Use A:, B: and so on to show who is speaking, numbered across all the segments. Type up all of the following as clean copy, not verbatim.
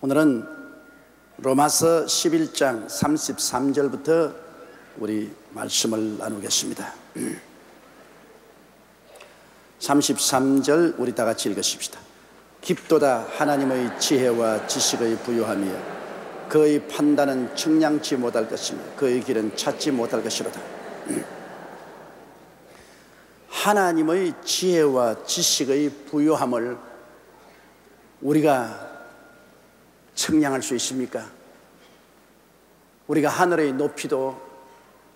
A: 오늘은 로마서 11장 33절부터 우리 말씀을 나누겠습니다. 33절 우리 다 같이 읽으십시다. 깊도다 하나님의 지혜와 지식의 부요함이여 그의 판단은 측량치 못할 것이며 그의 길은 찾지 못할 것이로다. 하나님의 지혜와 지식의 부요함을 우리가 측량할 수 있습니까? 우리가 하늘의 높이도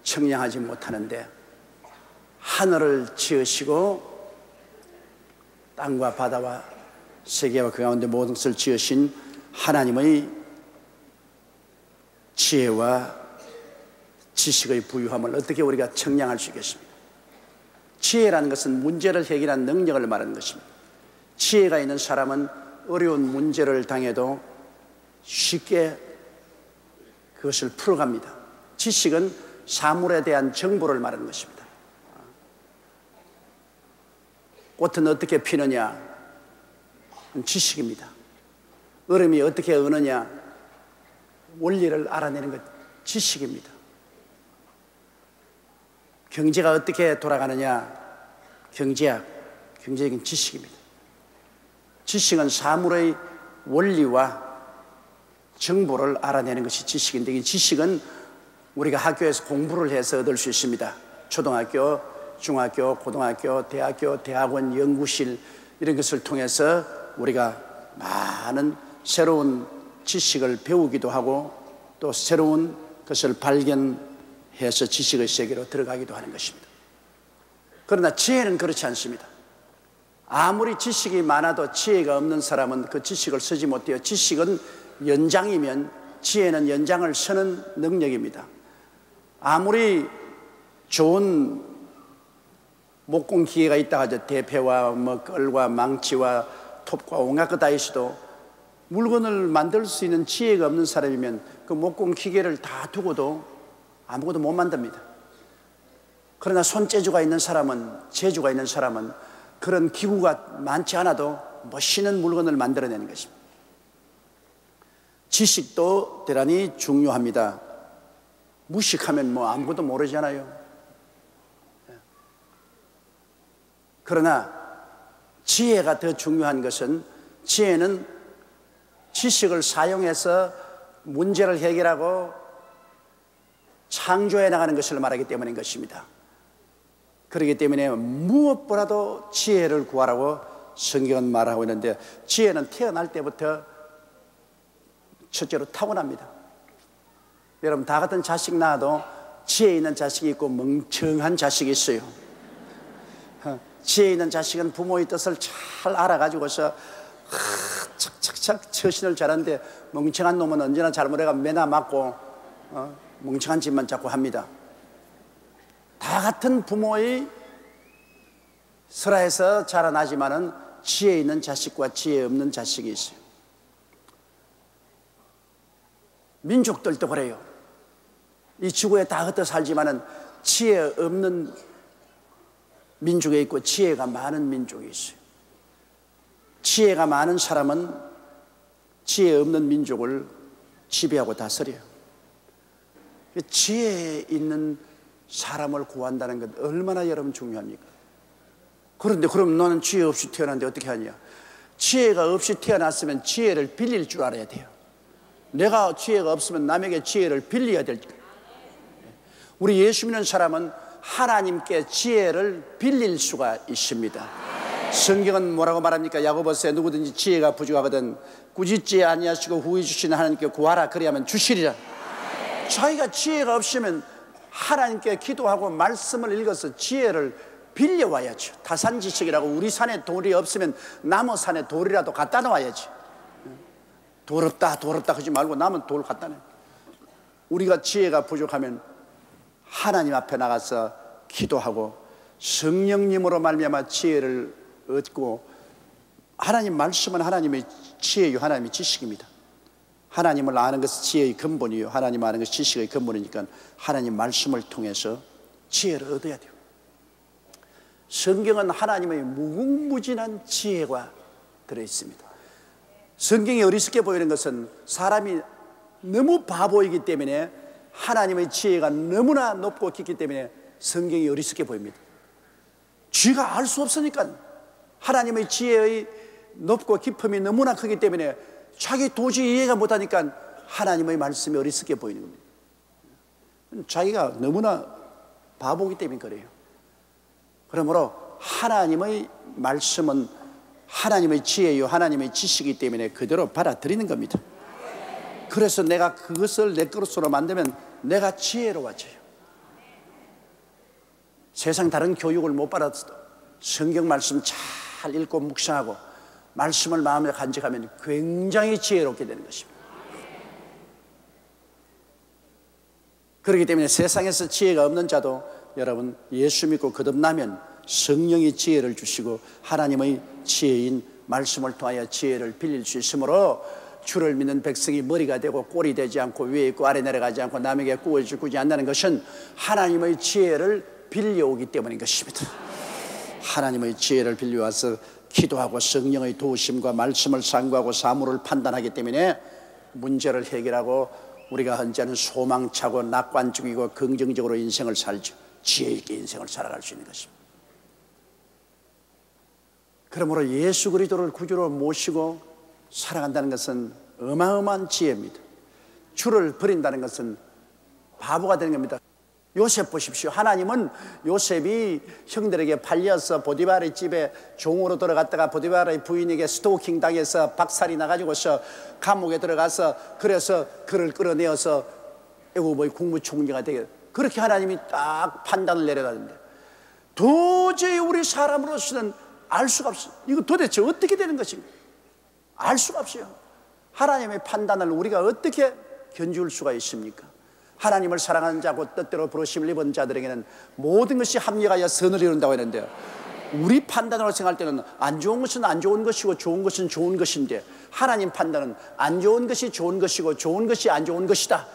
A: 측량하지 못하는데 하늘을 지으시고 땅과 바다와 세계와 그 가운데 모든 것을 지으신 하나님의 지혜와 지식의 부유함을 어떻게 우리가 측량할 수 있겠습니까? 지혜라는 것은 문제를 해결하는 능력을 말하는 것입니다. 지혜가 있는 사람은 어려운 문제를 당해도 쉽게 그것을 풀어갑니다. 지식은 사물에 대한 정보를 말하는 것입니다. 꽃은 어떻게 피느냐? 지식입니다. 얼음이 어떻게 어느냐? 원리를 알아내는 것, 지식입니다. 경제가 어떻게 돌아가느냐? 경제적인 지식입니다. 지식은 사물의 원리와 정보를 알아내는 것이 지식인데, 이 지식은 우리가 학교에서 공부를 해서 얻을 수 있습니다. 초등학교, 중학교, 고등학교, 대학교, 대학원, 연구실 이런 것을 통해서 우리가 많은 새로운 지식을 배우기도 하고 또 새로운 것을 발견해서 지식의 세계로 들어가기도 하는 것입니다. 그러나 지혜는 그렇지 않습니다. 아무리 지식이 많아도 지혜가 없는 사람은 그 지식을 쓰지 못해요. 지식은 연장이면 지혜는 연장을 서는 능력입니다. 아무리 좋은 목공 기계가 있다 하죠. 대패와 끌과 망치와 톱과 온갖 것 다 있어도 물건을 만들 수 있는 지혜가 없는 사람이면 그 목공 기계를 다 두고도 아무것도 못 만듭니다. 그러나 손재주가 있는 사람은, 재주가 있는 사람은 그런 기구가 많지 않아도 멋있는 물건을 만들어내는 것입니다. 지식도 대단히 중요합니다. 무식하면 아무것도 모르잖아요. 그러나 지혜가 더 중요한 것은, 지혜는 지식을 사용해서 문제를 해결하고 창조해 나가는 것을 말하기 때문인 것입니다. 그렇기 때문에 무엇보다도 지혜를 구하라고 성경은 말하고 있는데, 지혜는 태어날 때부터 첫째로 타고납니다. 여러분, 다 같은 자식 낳아도 지혜 있는 자식이 있고 멍청한 자식이 있어요. 지혜 있는 자식은 부모의 뜻을 잘 알아가지고서 착착착 처신을 잘하는데, 멍청한 놈은 언제나 잘못해가 매나 맞고 멍청한 짓만 자꾸 합니다. 다 같은 부모의 설화에서 자라나지만은 지혜 있는 자식과 지혜 없는 자식이 있어요. 민족들도 그래요. 이 지구에 다 흩어 살지만은 지혜 없는 민족에 있고 지혜가 많은 민족이 있어요. 지혜가 많은 사람은 지혜 없는 민족을 지배하고 다스려요. 지혜 있는 사람을 구한다는 것 얼마나 여러분 중요합니까? 그런데 그럼 너는 지혜 없이 태어났는데 어떻게 하냐? 지혜가 없이 태어났으면 지혜를 빌릴 줄 알아야 돼요. 내가 지혜가 없으면 남에게 지혜를 빌려야 될 거예요. 우리 예수 믿는 사람은 하나님께 지혜를 빌릴 수가 있습니다. 성경은 뭐라고 말합니까? 야고보서에 누구든지 지혜가 부족하거든 꾸짖지 아니하시고 후히 주시는 하나님께 구하라, 그리하면 주시리라. 자기가 지혜가 없으면 하나님께 기도하고 말씀을 읽어서 지혜를 빌려와야죠. 타산지책이라고, 우리 산에 돌이 없으면 나무 산에 돌이라도 갖다 놓아야지. 돌 없다 하지 말고 남은 돌 갖다 내. 우리가 지혜가 부족하면 하나님 앞에 나가서 기도하고 성령님으로 말미암아 지혜를 얻고, 하나님 말씀은 하나님의 지혜요 하나님의 지식입니다. 하나님을 아는 것은 지혜의 근본이요 하나님 아는 것이 지식의 근본이니까 하나님 말씀을 통해서 지혜를 얻어야 돼요. 성경은 하나님의 무궁무진한 지혜가 들어있습니다. 성경이 어리석게 보이는 것은 사람이 너무 바보이기 때문에 하나님의 지혜가 너무나 높고 깊기 때문에 성경이 어리석게 보입니다. 쥐가 알 수 없으니까 하나님의 지혜의 높고 깊음이 너무나 크기 때문에 자기 도저히 이해가 못하니까 하나님의 말씀이 어리석게 보이는 겁니다. 자기가 너무나 바보이기 때문에 그래요. 그러므로 하나님의 말씀은 하나님의 지혜요 하나님의 지식이기 때문에 그대로 받아들이는 겁니다. 그래서 내가 그것을 내 것으로 만들면 내가 지혜로워져요. 세상 다른 교육을 못 받아도 성경 말씀 잘 읽고 묵상하고 말씀을 마음에 간직하면 굉장히 지혜롭게 되는 것입니다. 그렇기 때문에 세상에서 지혜가 없는 자도 여러분 예수 믿고 거듭나면 성령이 지혜를 주시고 하나님의 지혜인 말씀을 통하여 지혜를 빌릴 수 있으므로 주를 믿는 백성이 머리가 되고 꼴이 되지 않고 위에 있고 아래 내려가지 않고 남에게 꾸을 주지 않는다는 것은 하나님의 지혜를 빌려오기 때문인 것입니다. 하나님의 지혜를 빌려와서 기도하고 성령의 도우심과 말씀을 상고하고 사물을 판단하기 때문에 문제를 해결하고 우리가 현재는 소망차고 낙관적이고 긍정적으로 인생을 살죠. 지혜 있게 인생을 살아갈 수 있는 것입니다. 그러므로 예수 그리스도를 구주로 모시고 살아간다는 것은 어마어마한 지혜입니다. 주를 버린다는 것은 바보가 되는 겁니다. 요셉 보십시오. 하나님은 요셉이 형들에게 팔려서 보디발의 집에 종으로 들어갔다가 보디발의 부인에게 스토킹 당해서 박살이 나가지고서 감옥에 들어가서 그래서 그를 끌어내어서 애국의 국무총리가 되게 그렇게 하나님이 딱 판단을 내려가는데 도저히 우리 사람으로서는 알 수가 없어요. 이거 도대체 어떻게 되는 것인가? 알 수가 없어요. 하나님의 판단을 우리가 어떻게 견줄 수가 있습니까? 하나님을 사랑하는 자고 뜻대로 부르심을 입은 자들에게는 모든 것이 합력하여 선을 이룬다고 했는데요, 우리 판단으로 생각할 때는 안 좋은 것은 안 좋은 것이고 좋은 것은 좋은 것인데 하나님 판단은 안 좋은 것이 좋은 것이고 좋은 것이 안 좋은 것이다,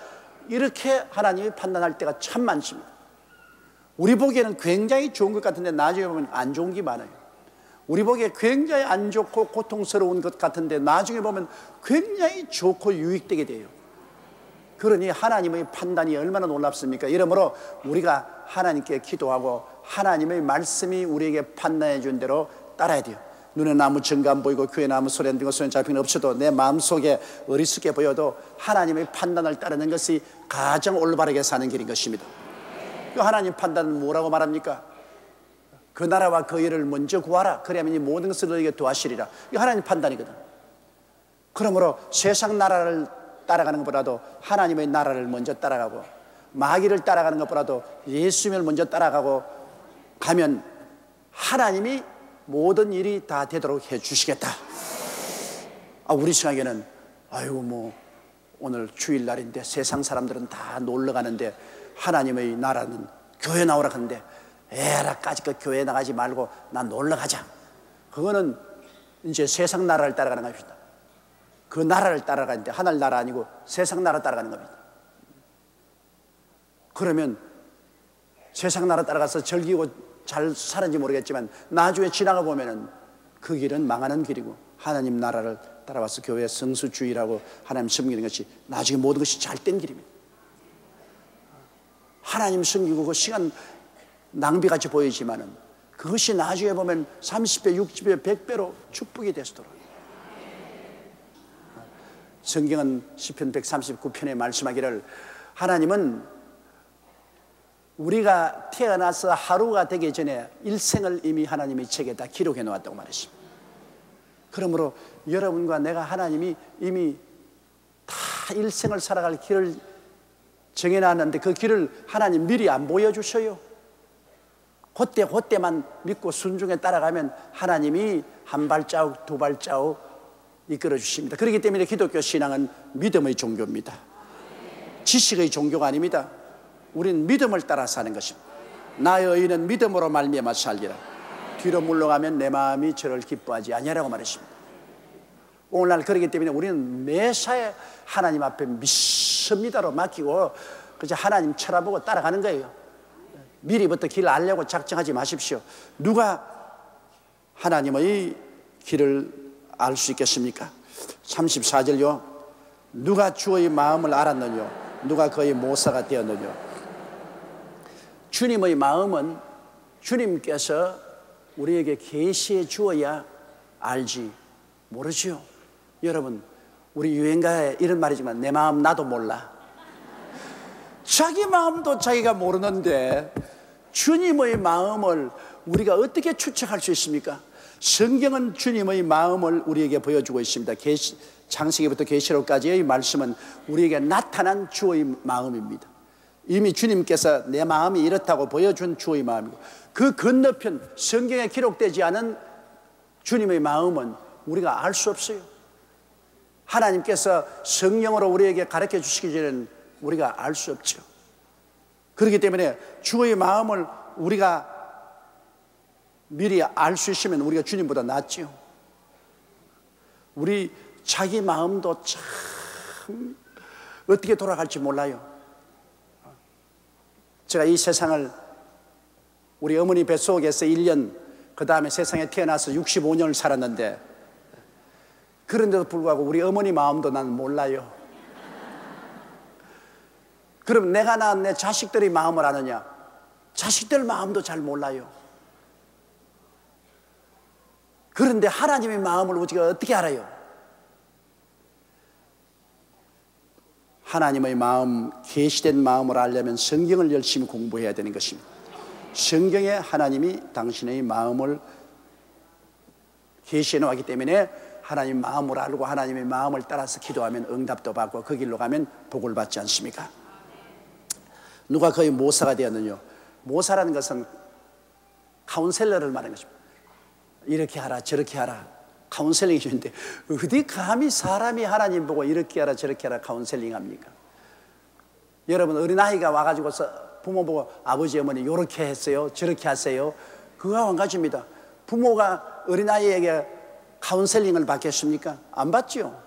A: 이렇게 하나님이 판단할 때가 참 많습니다. 우리 보기에는 굉장히 좋은 것 같은데 나중에 보면 안 좋은 게 많아요. 우리 보기에 굉장히 안 좋고 고통스러운 것 같은데 나중에 보면 굉장히 좋고 유익되게 돼요. 그러니 하나님의 판단이 얼마나 놀랍습니까? 이러므로 우리가 하나님께 기도하고 하나님의 말씀이 우리에게 판단해 준 대로 따라야 돼요. 눈에 나무 증거 안 보이고 귀에 나무 소리 안 들리고 손에 잡히는 없어도 내 마음속에 어리석게 보여도 하나님의 판단을 따르는 것이 가장 올바르게 사는 길인 것입니다. 그 하나님 판단은 뭐라고 말합니까? 그 나라와 그 일을 먼저 구하라. 그래야만 이 모든 것을 너에게 도와주시리라. 이게 하나님 판단이거든. 그러므로 세상 나라를 따라가는 것보다도 하나님의 나라를 먼저 따라가고 마귀를 따라가는 것보다도 예수님을 먼저 따라가고 가면 하나님이 모든 일이 다 되도록 해 주시겠다. 우리 생각에는 아이고 뭐 오늘 주일날인데 세상 사람들은 다 놀러 가는데 하나님의 나라는 교회 나오라 하는데 에라까지 그 교회 나가지 말고 난 놀러 가자. 그거는 이제 세상 나라를 따라가는 겁니다. 그 나라를 따라가는데 하늘 나라 아니고 세상 나라 따라가는 겁니다. 그러면 세상 나라 따라가서 즐기고 잘 사는지 모르겠지만 나중에 지나가 보면은 그 길은 망하는 길이고 하나님 나라를 따라와서 교회 성수주의라고 하나님 섬기는 것이 나중에 모든 것이 잘된 길입니다. 하나님 섬기고 그 시간 낭비같이 보이지만은 그것이 나중에 보면 30배, 60배, 100배로 축복이 되시도록. 성경은 시편 139편에 말씀하기를 하나님은 우리가 태어나서 하루가 되기 전에 일생을 이미 하나님의 책에 다 기록해 놓았다고 말했습니다. 그러므로 여러분과 내가 하나님이 이미 다 일생을 살아갈 길을 정해놨는데 그 길을 하나님 미리 안 보여주셔요. 그때만 믿고 순종에 따라가면 하나님이 한 발자국 두 발자국 이끌어 주십니다. 그렇기 때문에 기독교 신앙은 믿음의 종교입니다. 지식의 종교가 아닙니다. 우리는 믿음을 따라 사는 것입니다. 나의 의인은 믿음으로 말미암아 살리라. 뒤로 물러가면 내 마음이 저를 기뻐하지 아니하라고 말했습니다. 오늘날 그렇기 때문에 우리는 매사에 하나님 앞에 믿습니다로 맡기고 그저 하나님 쳐다보고 따라가는 거예요. 미리부터 길 알려고 작정하지 마십시오. 누가 하나님의 길을 알 수 있겠습니까? 34절요. 누가 주의 마음을 알았느냐? 누가 그의 모사가 되었느냐? 주님의 마음은 주님께서 우리에게 계시해 주어야 알지 모르지요. 여러분, 우리 유행가에 이런 말이지만 내 마음 나도 몰라. 자기 마음도 자기가 모르는데 주님의 마음을 우리가 어떻게 추측할 수 있습니까? 성경은 주님의 마음을 우리에게 보여주고 있습니다. 창세기부터 계시록까지의 말씀은 우리에게 나타난 주의 마음입니다. 이미 주님께서 내 마음이 이렇다고 보여준 주의 마음이고, 그 건너편 성경에 기록되지 않은 주님의 마음은 우리가 알 수 없어요. 하나님께서 성령으로 우리에게 가르쳐 주시기 전에는 우리가 알 수 없죠. 그렇기 때문에 주의 마음을 우리가 미리 알 수 있으면 우리가 주님보다 낫지요. 우리 자기 마음도 참 어떻게 돌아갈지 몰라요. 제가 이 세상을 우리 어머니 뱃속에서 1년, 그 다음에 세상에 태어나서 65년을 살았는데, 그런데도 불구하고 우리 어머니 마음도 나는 몰라요. 그럼 내가 낳은 내 자식들의 마음을 아느냐? 자식들 마음도 잘 몰라요. 그런데 하나님의 마음을 우리가 어떻게 알아요? 하나님의 마음, 계시된 마음을 알려면 성경을 열심히 공부해야 되는 것입니다. 성경에 하나님이 당신의 마음을 계시해 놓았기 때문에 하나님 마음을 알고 하나님의 마음을 따라서 기도하면 응답도 받고 그 길로 가면 복을 받지 않습니까? 누가 그의 모사가 되었느냐? 모사라는 것은 카운셀러를 말하는 것입니다. 이렇게 하라 저렇게 하라 카운셀링이 있는데, 어디 감히 사람이 하나님 보고 이렇게 하라 저렇게 하라 카운셀링 합니까? 여러분, 어린아이가 와가지고서 부모 보고 아버지 어머니 이렇게 했어요 저렇게 하세요, 그거와 한 가지입니다. 부모가 어린아이에게 카운셀링을 받겠습니까? 안 받지요.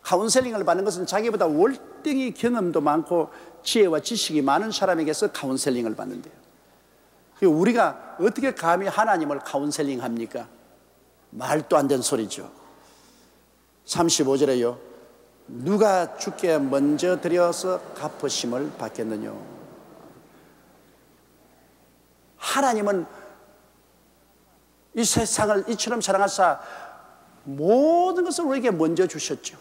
A: 카운셀링을 받는 것은 자기보다 월등히 경험도 많고 지혜와 지식이 많은 사람에게서 카운셀링을 받는데요. 우리가 어떻게 감히 하나님을 카운셀링 합니까? 말도 안 되는 소리죠. 35절에요. 누가 주께 먼저 드려서 갚으심을 받겠느냐? 하나님은 이 세상을 이처럼 사랑하사 모든 것을 우리에게 먼저 주셨죠.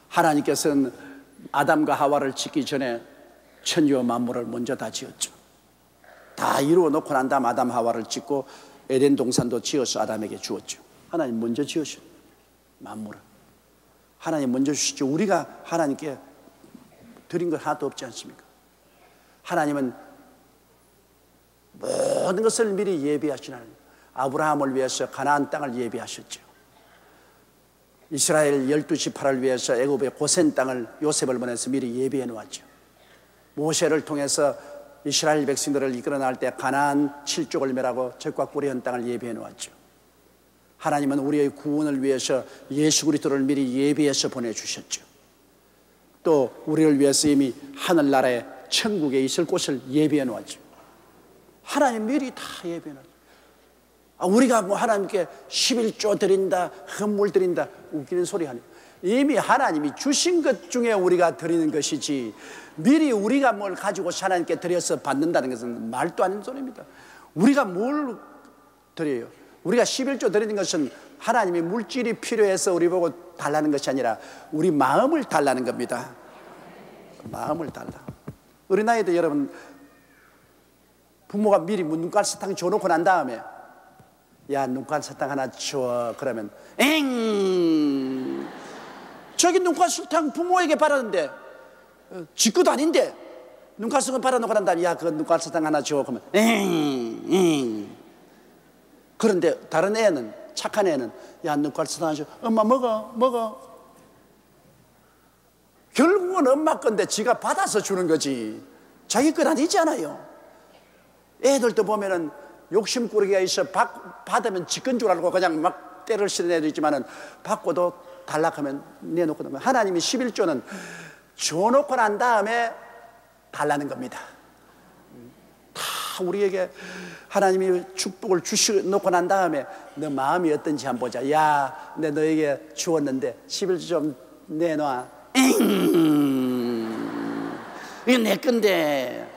A: 하나님께서는 아담과 하와를 짓기 전에 천지와 만물을 먼저 다 지었죠. 다 이루어 놓고 난 다음 아담 하와를 짓고 에덴 동산도 지어서 아담에게 주었죠. 하나님 먼저 지으셨죠. 만물을 하나님 먼저 주시죠. 우리가 하나님께 드린 것 하나도 없지 않습니까? 하나님은 모든 것을 미리 예비하신 하나님. 아브라함을 위해서 가나안 땅을 예비하셨죠. 이스라엘 12지파를 위해서 애굽의 고센 땅을 요셉을 보내서 미리 예비해 놓았죠. 모세를 통해서 이스라엘 백성들을 이끌어 나갈 때 가나안 7족을 멸하고 적과 꿀이한 땅을 예비해 놓았죠. 하나님은 우리의 구원을 위해서 예수 그리스도를 미리 예비해서 보내주셨죠. 또 우리를 위해서 이미 하늘나라에 천국에 있을 곳을 예비해 놓았죠. 하나님 미리 다 예비해 놓았죠. 우리가 뭐 하나님께 11조 드린다, 헌물 드린다, 웃기는 소리 하네요. 이미 하나님이 주신 것 중에 우리가 드리는 것이지, 미리 우리가 뭘 가지고 하나님께 드려서 받는다는 것은 말도 안 되는 소리입니다. 우리가 뭘 드려요? 우리가 11조 드리는 것은 하나님이 물질이 필요해서 우리 보고 달라는 것이 아니라 우리 마음을 달라는 겁니다. 마음을 달라. 어린아이도 여러분, 부모가 미리 눈깔 사탕 줘놓고 난 다음에 야, 눈깔 사탕 하나 줘. 그러면 엥, 저기 눈깔 사탕 부모에게 받았는데 지 것도 아닌데 눈깔 사탕 받아놓고 난 다음에 야, 그 눈깔 사탕 하나 줘. 그러면 엥. 그런데 다른 애는, 착한 애는 야, 눈깔 사탕 하나 줘. 엄마 먹어. 결국은 엄마 건데 지가 받아서 주는 거지 자기 건 아니잖아요. 애들도 보면은 욕심꾸러기가 있어. 받으면 지 건 줄 알고 그냥 막 때를 쓰는 애도 있지만은 받고도 달락하면 내놓고 나면, 하나님이 11조는 줘놓고 난 다음에 달라는 겁니다. 다 우리에게 하나님이 축복을 주시놓고 난 다음에 너 마음이 어떤지 한번 보자. 야, 내 너에게 주었는데 11조 좀 내놔. 이건 내 건데.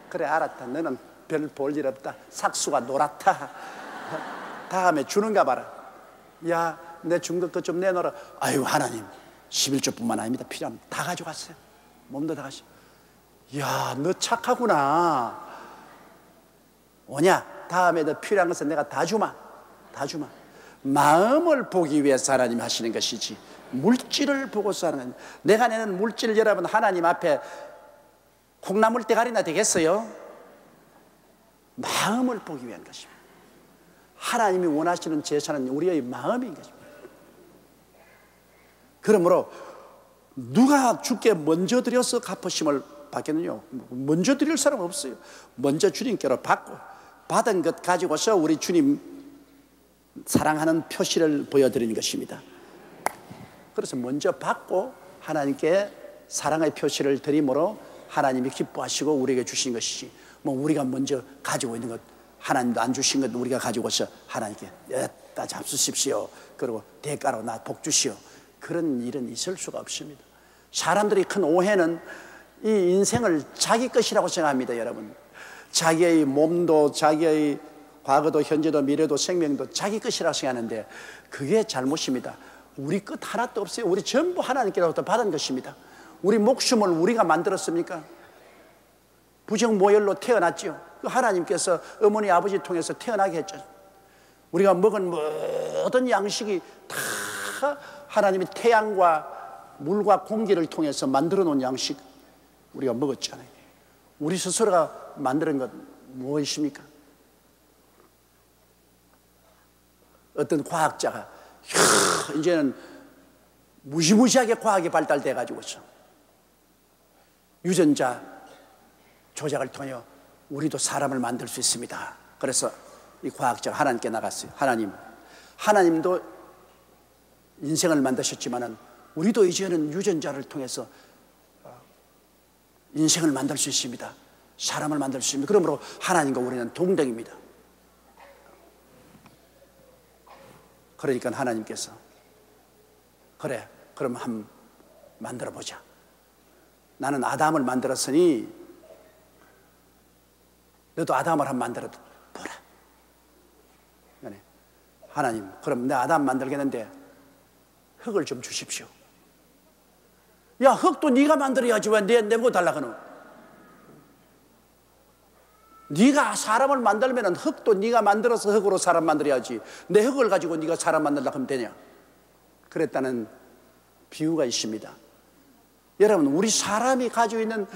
A: 그래, 알았다. 너는 별 볼 일 없다. 삭수가 노랗다. 다음에 주는가 봐라. 야, 내 준 것 그것 좀 내놔라. 아유, 하나님 11조뿐만 아닙니다. 필요하면 다 가져갔어요. 몸도 다 가시고. 야, 너 착하구나. 오냐? 다음에 너 필요한 것은 내가 다 주마. 다 주마. 마음을 보기 위해서 하나님 하시는 것이지 물질을 보고서 하는. 내가 내는 물질, 여러분 하나님 앞에 콩나물 대가리나 되겠어요? 마음을 보기 위한 것입니다. 하나님이 원하시는 제사는 우리의 마음인 것입니다. 그러므로 누가 주께 먼저 드려서 갚으심을 받겠느냐? 먼저 드릴 사람 없어요. 먼저 주님께로 받고 받은 것 가지고서 우리 주님 사랑하는 표시를 보여드리는 것입니다. 그래서 먼저 받고 하나님께 사랑의 표시를 드림으로 하나님이 기뻐하시고 우리에게 주신 것이지, 뭐 우리가 먼저 가지고 있는 것, 하나님도 안 주신 것 우리가 가지고서 하나님께 여기다 잡수십시오, 그리고 대가로 나 복 주시오, 그런 일은 있을 수가 없습니다. 사람들이 큰 오해는 이 인생을 자기 것이라고 생각합니다. 여러분, 자기의 몸도 자기의 과거도 현재도 미래도 생명도 자기 것이라고 생각하는데 그게 잘못입니다. 우리 것 하나도 없어요. 우리 전부 하나님께로부터 받은 것입니다. 우리 목숨을 우리가 만들었습니까? 부정모혈로 태어났죠. 하나님께서 어머니 아버지 통해서 태어나게 했죠. 우리가 먹은 모든 양식이 다 하나님이 태양과 물과 공기를 통해서 만들어 놓은 양식 우리가 먹었잖아요. 우리 스스로가 만드는 것 무엇입니까? 어떤 과학자가 이제는 무시무시하게 과학이 발달돼 가지고서 유전자 조작을 통하여 우리도 사람을 만들 수 있습니다. 그래서 이 과학자가 하나님께 나갔어요. 하나님도 인생을 만드셨지만은 우리도 이제는 유전자를 통해서 인생을 만들 수 있습니다. 사람을 만들 수 있습니다. 그러므로 하나님과 우리는 동등입니다. 그러니까 하나님께서 그래, 그럼 한번 만들어 보자. 나는 아담을 만들었으니 너도 아담을 한번 만들어 보라. 하나님, 그럼 내 아담 만들겠는데 흙을 좀 주십시오. 야, 흙도 네가 만들어야지 왜 내보고 달라고 하노? 네가 사람을 만들면 흙도 네가 만들어서 흙으로 사람 만들어야지 내 흙을 가지고 네가 사람 만들려고 하면 되냐? 그랬다는 비유가 있습니다. 여러분, 우리 사람이 가지고 있는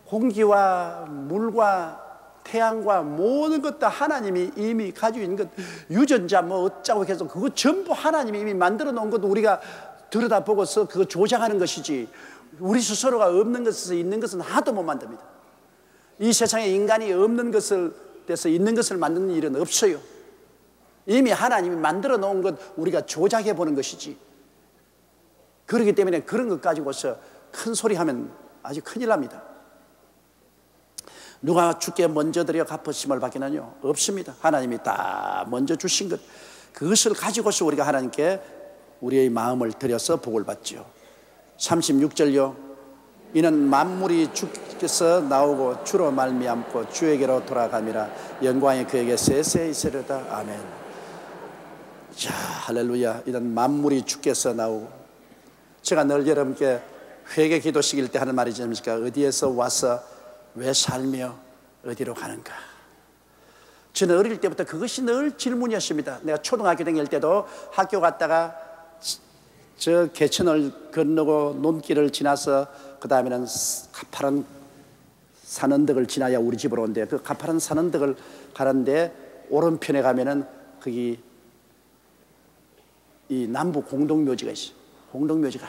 A: 공기와 물과 태양과 모든 것 다 하나님이 이미 가지고 있는 것, 유전자 뭐 어쩌고 해서 그거 전부 하나님이 이미 만들어 놓은 것도 우리가 들여다보고서 그거 조작하는 것이지, 우리 스스로가 없는 것에서 있는 것은 하나도 못 만듭니다. 이 세상에 인간이 없는 것을 돼서 있는 것을 만드는 일은 없어요. 이미 하나님이 만들어 놓은 것 우리가 조작해 보는 것이지. 그렇기 때문에 그런 것 가지고서 큰 소리 하면 아주 큰일 납니다. 누가 주께 먼저 드려 갚으심을 받기는요? 없습니다. 하나님이 다 먼저 주신 것, 그것을 가지고서 우리가 하나님께 우리의 마음을 드려서 복을 받죠. 36절요. 이는 만물이 주께서 나오고 주로 말미암고 주에게로 돌아감이라. 영광이 그에게 세세 있으리로다. 아멘. 자, 할렐루야. 이는 만물이 주께서 나오고, 제가 늘 여러분께 회개 기도 시킬 때 하는 말이지 않습니까? 어디에서 와서 왜 살며 어디로 가는가? 저는 어릴 때부터 그것이 늘 질문이었습니다. 내가 초등학교 다닐 때도 학교 갔다가 저 개천을 건너고 논길을 지나서 그 다음에는 가파른 산언덕을 지나야 우리 집으로 온대. 그 가파른 산언덕을 가는데 오른편에 가면은 거기 이 남부 공동묘지가 있어요. 공동묘지가.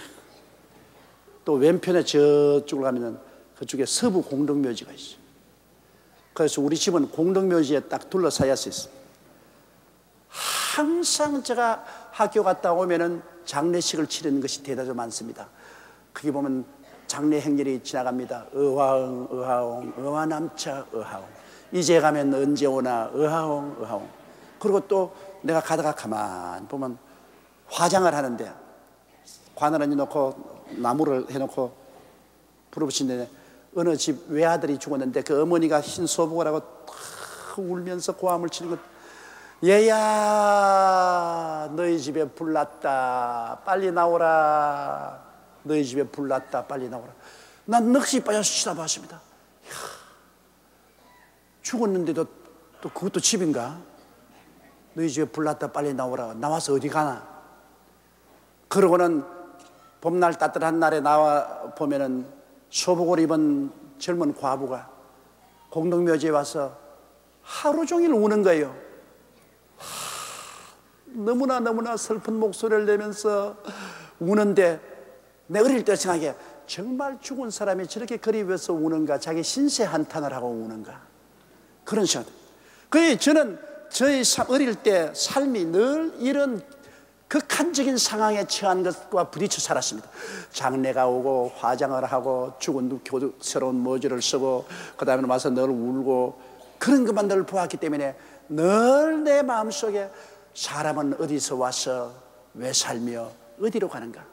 A: 또 왼편에 저쪽으로 가면은 그쪽에 서부 공동묘지가 있어요. 그래서 우리 집은 공동묘지에 딱 둘러싸여 있어요. 항상 제가 학교 갔다 오면은 장례식을 치르는 것이 대단히 많습니다. 거기 보면 장례 행렬이 지나갑니다. 의화응, 의화옹, 의화남차, 의화옹. 이제 가면 언제 오나 의하옹 의하옹. 그리고 또 내가 가다가 가만 보면 화장을 하는데 관을 해놓고 나무를 해놓고 불을 붙이는데 어느 집 외아들이 죽었는데 그 어머니가 흰 소복을 하고 울면서 고함을 치는 것. 얘야 너희 집에 불 났다 빨리 나오라. 너희 집에 불 났다 빨리 나오라. 난 넋이 빠져서 쳐다봤습니다. 죽었는데도 또 그것도 집인가? 너희 집에 불 났다 빨리 나오라. 나와서 어디 가나? 그러고는 봄날 따뜻한 날에 나와 보면은 소복을 입은 젊은 과부가 공동묘지에 와서 하루 종일 우는 거예요. 너무나 슬픈 목소리를 내면서 우는데 내 어릴 때 생각해, 정말 죽은 사람이 저렇게 그리워서 우는가, 자기 신세 한탄을 하고 우는가, 그런 생각. 그래서 저는 저희 어릴 때 삶이 늘 이런 극한적인 상황에 처한 것과 부딪혀 살았습니다. 장례가 오고 화장을 하고 죽은 새로운 모지를 쓰고 그 다음에 와서 늘 울고 그런 것만 늘 보았기 때문에 늘 내 마음속에 사람은 어디서 와서 왜 살며 어디로 가는가,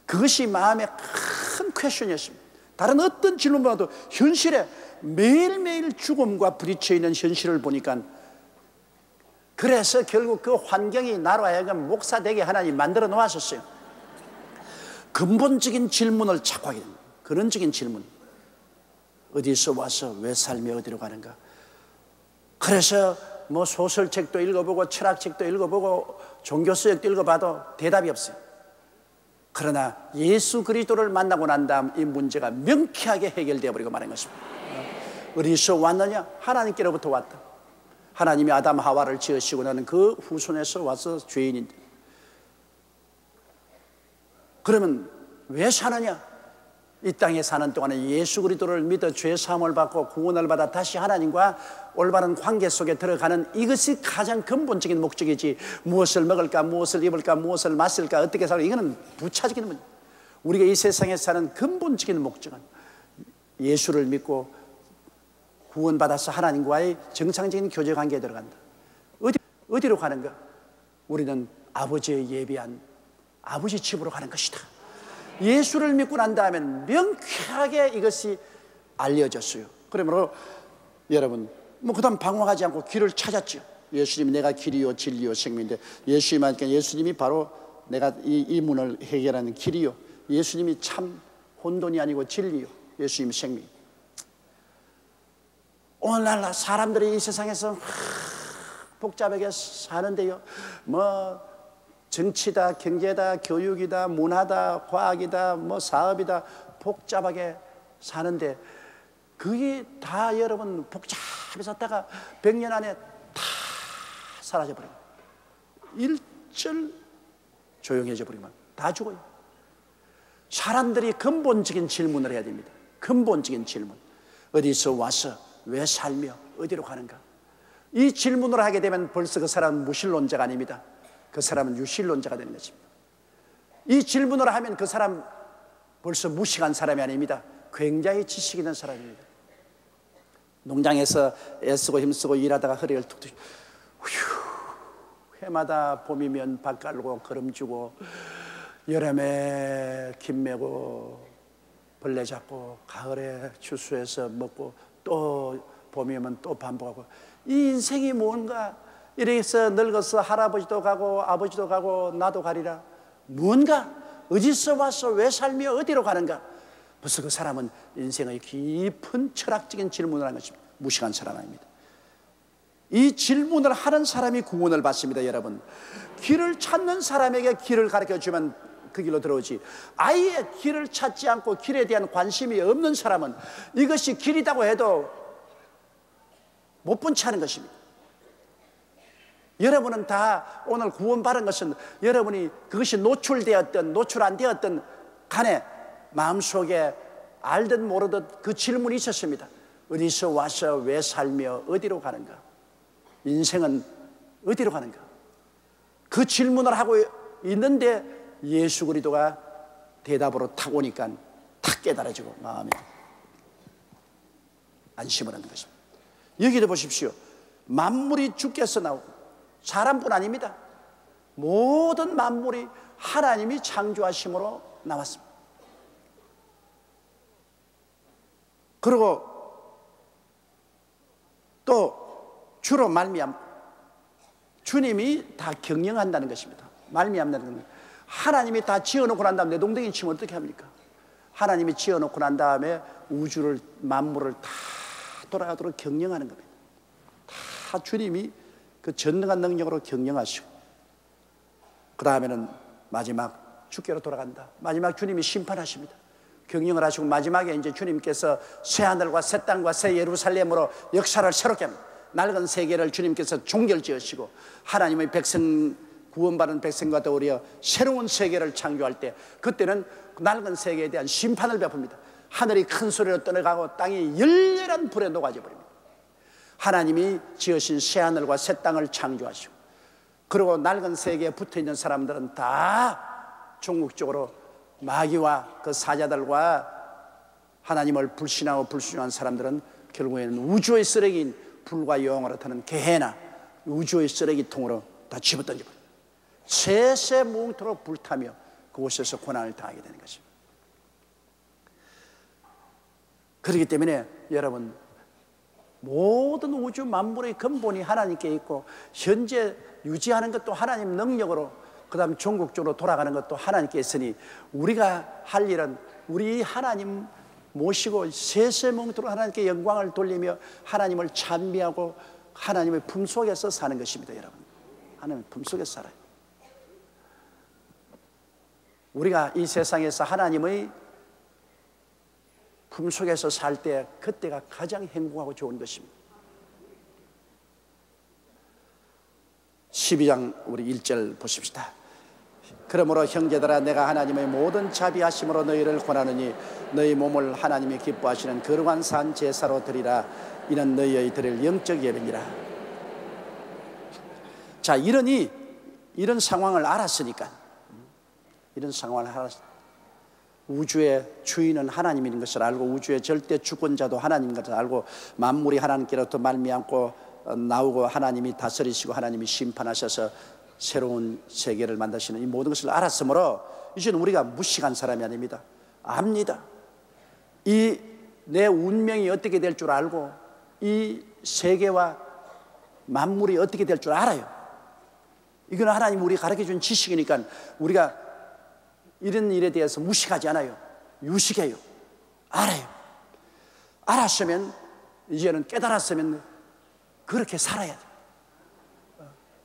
A: 그것이 마음의 큰 퀘션이었습니다. 다른 어떤 질문보다도 현실에 매일매일 죽음과 부딪혀 있는 현실을 보니까, 그래서 결국 그 환경이 나로 하여금 목사 되게 하나님 만들어 놓았었어요. 근본적인 질문을 찾고 하게 됩니다. 근원적인 질문, 어디서 와서 왜 살며 어디로 가는가. 그래서 뭐 소설책도 읽어보고 철학책도 읽어보고 종교서적도 읽어봐도 대답이 없어요. 그러나 예수 그리스도를 만나고 난 다음 이 문제가 명쾌하게 해결되어 버리고 마는 것입니다. 어디서 왔느냐? 하나님께로부터 왔다. 하나님이 아담 하와를 지으시고 나는 그 후손에서 와서 죄인인데, 그러면 왜 사느냐? 이 땅에 사는 동안에 예수 그리스도를 믿어 죄 사함을 받고 구원을 받아 다시 하나님과 올바른 관계 속에 들어가는, 이것이 가장 근본적인 목적이지, 무엇을 먹을까, 무엇을 입을까, 무엇을 마실까, 어떻게 살까, 이거는 부차적인 문제. 우리가 이 세상에 사는 근본적인 목적은 예수를 믿고 구원받아서 하나님과의 정상적인 교제 관계에 들어간다. 어디로 가는가? 우리는 아버지의 예비한 아버지 집으로 가는 것이다. 예수를 믿고 난 다음엔 명쾌하게 이것이 알려졌어요. 그러므로 여러분, 그 다음 방황하지 않고 길을 찾았죠. 예수님이 내가 길이요 진리요 생명인데, 예수님하니까 예수님이 바로 내가 이 문을 해결하는 길이요, 예수님이 참 혼돈이 아니고 진리요, 예수님이 생명. 오늘날 사람들이 이 세상에서 복잡하게 사는데요, 뭐 정치다, 경제다, 교육이다, 문화다, 과학이다, 뭐 사업이다, 복잡하게 사는데, 그게 다 여러분 복잡히 살다가 100년 안에 다 사라져버려요. 일절 조용해져 버리면 다 죽어요. 사람들이 근본적인 질문을 해야 됩니다. 근본적인 질문. 어디서 와서 왜 살며 어디로 가는가? 이 질문을 하게 되면 벌써 그 사람은 무신론자가 아닙니다. 그 사람은 유실론자가 되는 것입니다. 이 질문을 하면 그 사람 벌써 무식한 사람이 아닙니다. 굉장히 지식 있는 사람입니다. 농장에서 애쓰고 힘쓰고 일하다가 허리를 툭툭, 해마다 봄이면 밭 깔고 거름 주고, 여름에 김 메고 벌레 잡고, 가을에 추수해서 먹고, 또 봄이면 또 반복하고, 이 인생이 뭔가, 이래서 늙어서 할아버지도 가고 아버지도 가고 나도 가리라. 뭔가 어디서 와서 왜 살며 어디로 가는가? 벌써 그 사람은 인생의 깊은 철학적인 질문을 하는 것입니다. 무식한 사람 아닙니다. 이 질문을 하는 사람이 구원을 받습니다. 여러분, 길을 찾는 사람에게 길을 가르쳐주면 그 길로 들어오지, 아예 길을 찾지 않고 길에 대한 관심이 없는 사람은 이것이 길이라고 해도 못 본 채 하는 것입니다. 여러분은 다 오늘 구원받은 것은 여러분이 그것이 노출되었든 노출 안 되었든 간에 마음속에 알든 모르든 그 질문이 있었습니다. 어디서 와서 왜 살며 어디로 가는가? 인생은 어디로 가는가? 그 질문을 하고 있는데 예수 그리스도가 대답으로 탁 오니까 탁 깨달아지고 마음에 안심을 하는 것입니다. 여기를 보십시오. 만물이 주께서 나오고, 사람뿐 아닙니다. 모든 만물이 하나님이 창조하심으로 나왔습니다. 그리고 또 주로 말미암 주님이 다 경영한다는 것입니다. 말미암다는 것은 하나님이 다 지어놓고 난 다음에 내동댕이 치면 어떻게 합니까? 하나님이 지어놓고 난 다음에 우주를, 만물을 다 돌아가도록 경영하는 겁니다. 다 주님이 그 전능한 능력으로 경영하시고, 그 다음에는 마지막 주께로 돌아간다. 마지막 주님이 심판하십니다. 경영을 하시고 마지막에 이제 주님께서 새 하늘과 새 땅과 새 예루살렘으로 역사를 새롭게 합니다. 낡은 세계를 주님께서 종결지으시고 하나님의 백성, 구원받은 백성과 더불어 새로운 세계를 창조할 때, 그때는 낡은 세계에 대한 심판을 베풉니다. 하늘이 큰 소리로 떠나가고 땅이 열렬한 불에 녹아져 버립니다. 하나님이 지으신 새 하늘과 새 땅을 창조하시고, 그리고 낡은 세계에 붙어있는 사람들은 다 종국적으로 마귀와 그 사자들과 하나님을 불신하고 불순종한 사람들은 결국에는 우주의 쓰레기인 불과 영으로 타는 게헤나, 우주의 쓰레기통으로 다 집어던져버립니다. 세세무궁토록 불타며 그곳에서 고난을 당하게 되는 것입니다. 그렇기 때문에 여러분, 모든 우주 만물의 근본이 하나님께 있고, 현재 유지하는 것도 하나님 능력으로, 그 다음 종국적으로 돌아가는 것도 하나님께 있으니, 우리가 할 일은 우리 하나님 모시고 세세무궁토록 하나님께 영광을 돌리며 하나님을 찬미하고 하나님의 품 속에서 사는 것입니다. 여러분, 하나님의 품 속에서 살아요. 우리가 이 세상에서 하나님의 품 속에서 살 때, 그때가 가장 행복하고 좋은 것입니다. 12장 우리 1절 보십시다. 그러므로 형제들아, 내가 하나님의 모든 자비하심으로 너희를 권하느니 너희 몸을 하나님이 기뻐하시는 거룩한 산 제사로 드리라. 이는 너희의 드릴 영적 예배니라. 자, 이런 상황을 알았으니까, 이런 상황을 알았으니까, 우주의 주인은 하나님인 것을 알고, 우주의 절대 주권자도 하나님인 것을 알고, 만물이 하나님께로부터 말미암고 나오고 하나님이 다스리시고 하나님이 심판하셔서 새로운 세계를 만드시는 이 모든 것을 알았으므로 이제는 우리가 무식한 사람이 아닙니다. 압니다. 이 내 운명이 어떻게 될 줄 알고, 이 세계와 만물이 어떻게 될 줄 알아요. 이건 하나님 우리 가르쳐준 지식이니까 우리가 이런 일에 대해서 무식하지 않아요. 유식해요. 알아요. 알았으면, 이제는 깨달았으면 그렇게 살아야 돼요.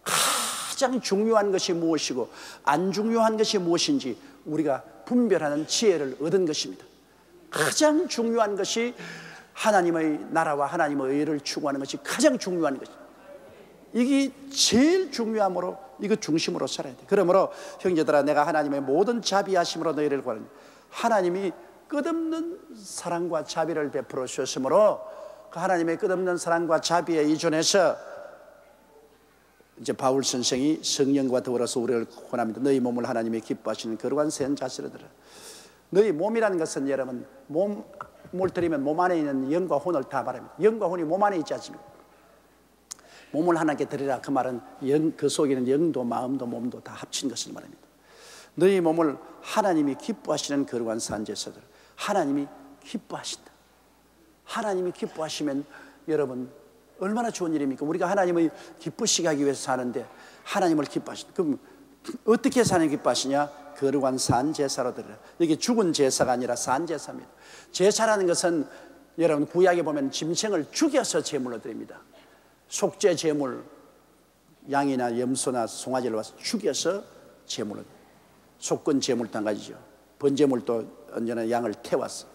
A: 가장 중요한 것이 무엇이고 안 중요한 것이 무엇인지 우리가 분별하는 지혜를 얻은 것입니다. 가장 중요한 것이 하나님의 나라와 하나님의 의를 추구하는 것이 가장 중요한 것입니다. 이게 제일 중요함으로, 이거 중심으로 살아야 돼. 그러므로 형제들아, 내가 하나님의 모든 자비하심으로 너희를 구하노니, 하나님이 끝없는 사랑과 자비를 베풀어 주셨으므로 그 하나님의 끝없는 사랑과 자비에 의존해서 이제 바울 선생이 성령과 더불어서 우리를 권합니다. 너희 몸을 하나님이 기뻐하시는 거룩한 새 자세로 들어. 너희 몸이라는 것은 여러분, 몸을 들이면 몸 안에 있는 영과 혼을 다 말합니다. 영과 혼이 몸 안에 있지 않습니까? 몸을 하나님께 드리라. 그 말은 그 속에는 영도 마음도 몸도 다 합친 것을 말합니다. 너희 몸을 하나님이 기뻐하시는 거룩한 산제사들. 하나님이 기뻐하신다. 하나님이 기뻐하시면 여러분 얼마나 좋은 일입니까? 우리가 하나님을 기쁘시게 하기 위해서 사는데 하나님을 기뻐하신다. 그럼 어떻게 사는 기뻐하시냐? 거룩한 산제사로 드리라. 이게 죽은 제사가 아니라 산제사입니다. 제사라는 것은 여러분 구약에 보면 짐승을 죽여서 제물로 드립니다. 속죄 제물, 양이나 염소나 송아지를 와서 죽여서 제물로, 속건 제물도 한 가지죠. 번제물도 언제나 양을 태워서,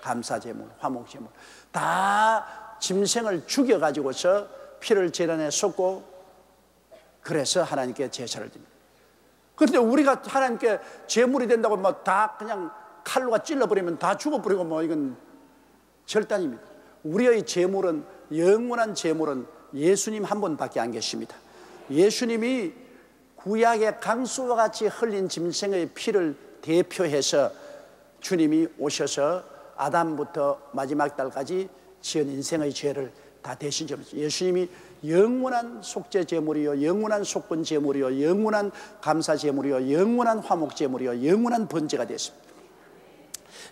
A: 감사 제물, 화목 제물, 다 짐승을 죽여가지고서 피를 제단에 쏟고, 그래서 하나님께 제사를 드립니다. 그런데 우리가 하나님께 제물이 된다고 뭐 다 그냥 칼로가 찔러버리면 다 죽어버리고 뭐 이건 절단입니다. 우리의 제물은, 영원한 제물은 예수님 한 분밖에 안 계십니다. 예수님이 구약의 강수와 같이 흘린 짐승의 피를 대표해서 주님이 오셔서 아담부터 마지막 달까지 지은 인생의 죄를 다 대신 제물. 예수님이 영원한 속죄 제물이요, 영원한 속건 제물이요, 영원한 감사 제물이요, 영원한 화목 제물이요, 영원한 번제가 됐습니다.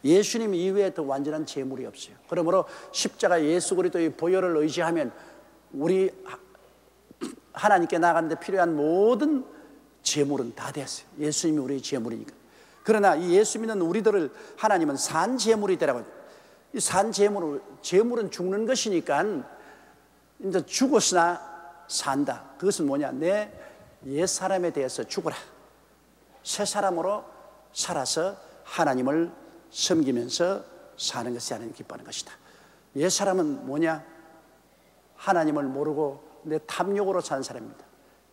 A: 예수님 이외에 더 완전한 제물이 없어요. 그러므로 십자가 예수 그리스도의 보혈을 의지하면 우리 하나님께 나가는데 필요한 모든 제물은 다 됐어요. 예수님이 우리의 제물이니까. 그러나 이 예수 믿는 우리들을 하나님은 산 제물이 되라고. 이 산 제물은 죽는 것이니까 이제 죽었으나 산다. 그것은 뭐냐? 내 옛사람에 대해서 죽어라. 새 사람으로 살아서 하나님을 섬기면서 사는 것이 하나님 기뻐하는 것이다. 옛사람은 뭐냐? 하나님을 모르고 내 탐욕으로 사는 사람입니다.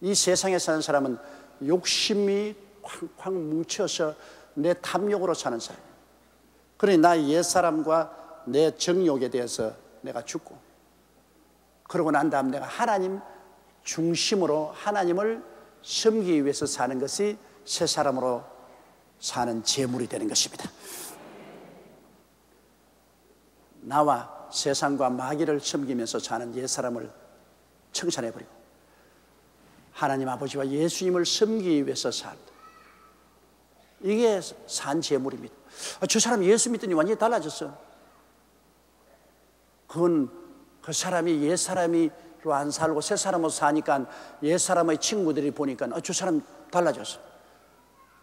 A: 이 세상에 사는 사람은 욕심이 쾅쾅 뭉쳐서 내 탐욕으로 사는 사람. 그러니 나의 옛사람과 내 정욕에 대해서 내가 죽고, 그러고 난 다음 내가 하나님 중심으로 하나님을 섬기기 위해서 사는 것이 새 사람으로 사는 제물이 되는 것입니다. 나와 세상과 마귀를 섬기면서 사는 옛사람을 청산해버리고 하나님 아버지와 예수님을 섬기기 위해서 살다. 이게 산 제물입니다. 저 사람 예수 믿더니 완전히 달라졌어. 그건 그 사람이 옛사람으로 안 살고 새 사람으로 사니까 옛사람의 친구들이 보니까 저 사람 달라졌어.